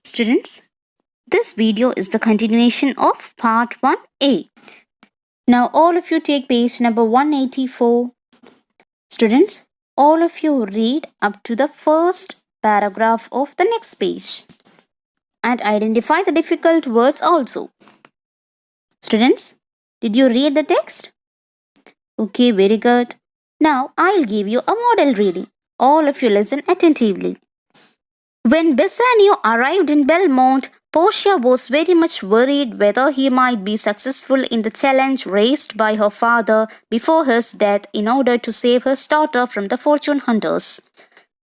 Students, this video is the continuation of part 1A. Now all of you take page number 184. Students, all of you read up to the first paragraph of the next page and identify the difficult words also. Students, did you read the text? Okay, very good. Now I'll give you a model reading. All of you listen attentively. When Bassanio arrived in Belmont, Portia was very much worried whether he might be successful in the challenge raised by her father before his death in order to save his daughter from the fortune hunters.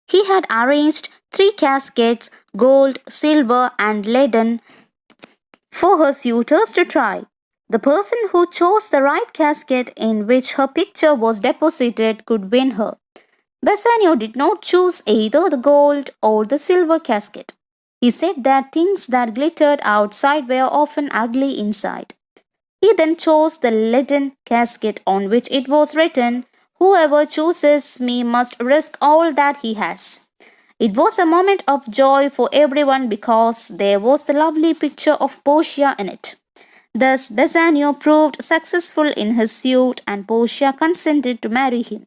He had arranged 3 caskets, gold, silver, and leaden, for her suitors to try. The person who chose the right casket in which her picture was deposited could win her. Bassanio did not choose either the gold or the silver casket. He said that things that glittered outside were often ugly inside. He then chose the leaden casket on which it was written, "Whoever chooses me must risk all that he has." It was a moment of joy for everyone because there was the lovely picture of Portia in it. Thus, Bassanio proved successful in his suit and Portia consented to marry him.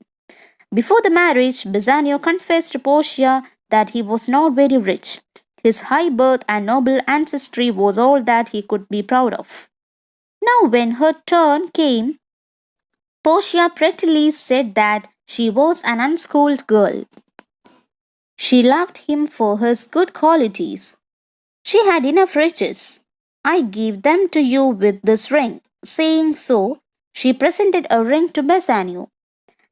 Before the marriage, Bassanio confessed to Portia that he was not very rich. His high birth and noble ancestry was all that he could be proud of. Now, when her turn came, Portia prettily said that she was an unschooled girl. She loved him for his good qualities. She had enough riches. "I give them to you with this ring." Saying so, she presented a ring to Bassanio.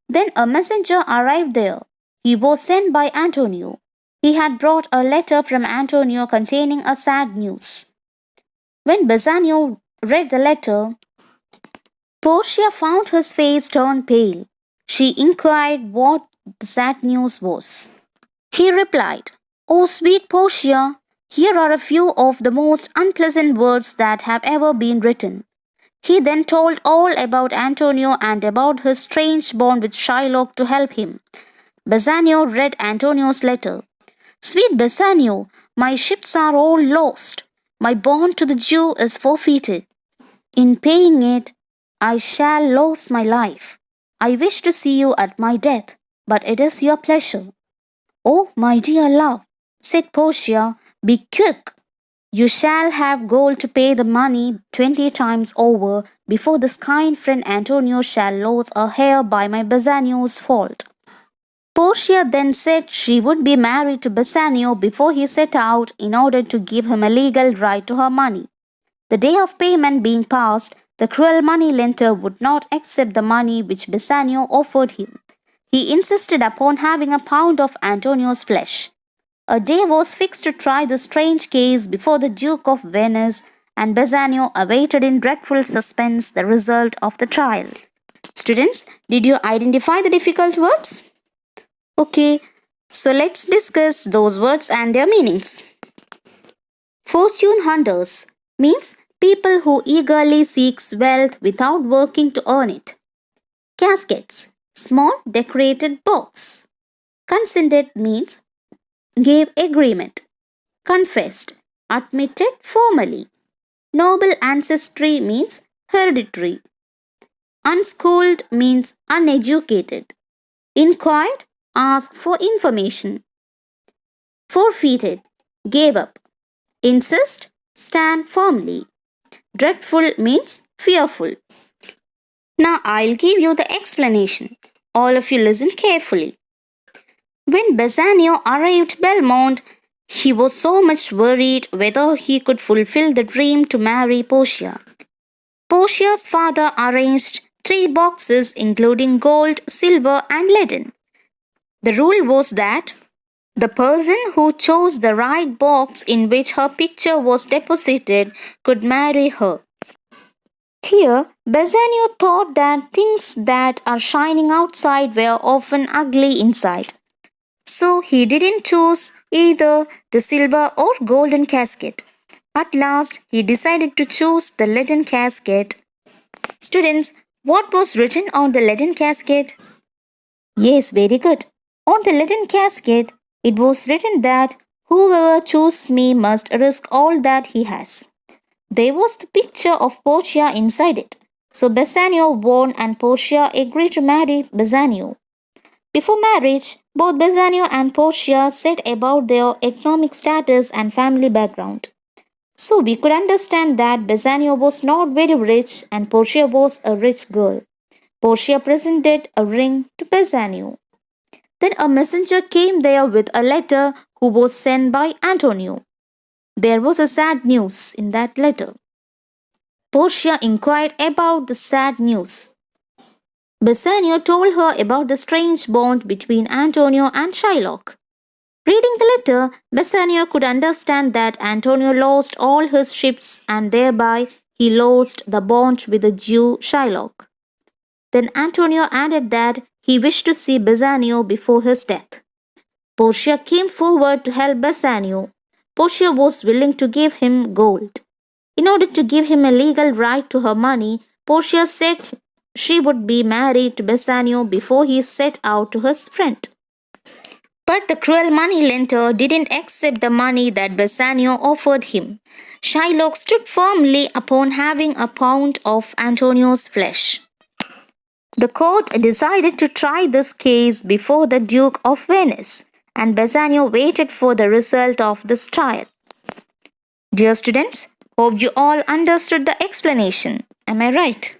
Then a messenger arrived there. He was sent by Antonio. He had brought a letter from Antonio containing a sad news. When Bassanio read the letter, Portia found his face turn pale. She inquired what the sad news was. He replied, "Oh, sweet Portia, here are a few of the most unpleasant words that have ever been written." He then told all about Antonio and about his strange bond with Shylock to help him. Bassanio read Antonio's letter. "Sweet Bassanio, my ships are all lost. My bond to the Jew is forfeited. In paying it, I shall lose my life. I wish to see you at my death, but it is your pleasure." "Oh, my dear love," said Portia, "be quick. You shall have gold to pay the money 20 times over before this kind friend Antonio shall lose a hair by my Bassanio's fault." Portia then said she would be married to Bassanio before he set out in order to give him a legal right to her money. The day of payment being past, the cruel money-lender would not accept the money which Bassanio offered him. He insisted upon having a pound of Antonio's flesh. A day was fixed to try the strange case before the Duke of Venice, and Bassanio awaited in dreadful suspense the result of the trial. Students, did you identify the difficult words? Okay, so let's discuss those words and their meanings. Fortune hunters means people who eagerly seeks wealth without working to earn it. Caskets, small decorated box. Consented means gave agreement. Confessed, admitted formally. Noble ancestry means hereditary. Unschooled means uneducated. Inquired, asked for information. Forfeited, gave up. Insist, stand firmly. Dreadful means fearful. Now I'll give you the explanation. All of you listen carefully. When Bassanio arrived Belmont, he was so much worried whether he could fulfill the dream to marry Portia. Portia's father arranged 3 boxes including gold, silver, and leaden. The rule was that the person who chose the right box in which her picture was deposited could marry her. Here, Bassanio thought that things that are shining outside were often ugly inside. So he didn't choose either the silver or golden casket. At last, he decided to choose the leaden casket. Students, what was written on the leaden casket? Yes, very good. On the leaden casket, it was written that Whoever chooses me must risk all that he has. There was the picture of Portia inside it. So Bassanio won and Portia agreed to marry Bassanio. Before marriage, both Bassanio and Portia said about their economic status and family background. So we could understand that Bassanio was not very rich and Portia was a rich girl. Portia presented a ring to Bassanio. Then a messenger came there with a letter who was sent by Antonio. There was a sad news in that letter. Portia inquired about the sad news. Bassanio told her about the strange bond between Antonio and Shylock. Reading the letter, Bassanio could understand that Antonio lost all his ships and thereby he lost the bond with the Jew Shylock. Then Antonio added that he wished to see Bassanio before his death. Portia came forward to help Bassanio. Portia was willing to give him gold. In order to give him a legal right to her money, Portia said she would be married to Bassanio before he set out to his friend. But the cruel moneylender didn't accept the money that Bassanio offered him. Shylock stood firmly upon having a pound of Antonio's flesh. The court decided to try this case before the Duke of Venice, and Bassanio waited for the result of this trial. Dear students, hope you all understood the explanation. Am I right?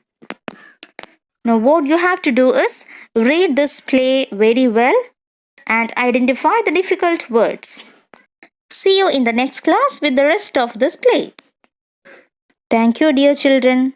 Now what you have to do is read this play very well and identify the difficult words. See you in the next class with the rest of this play. Thank you, dear children.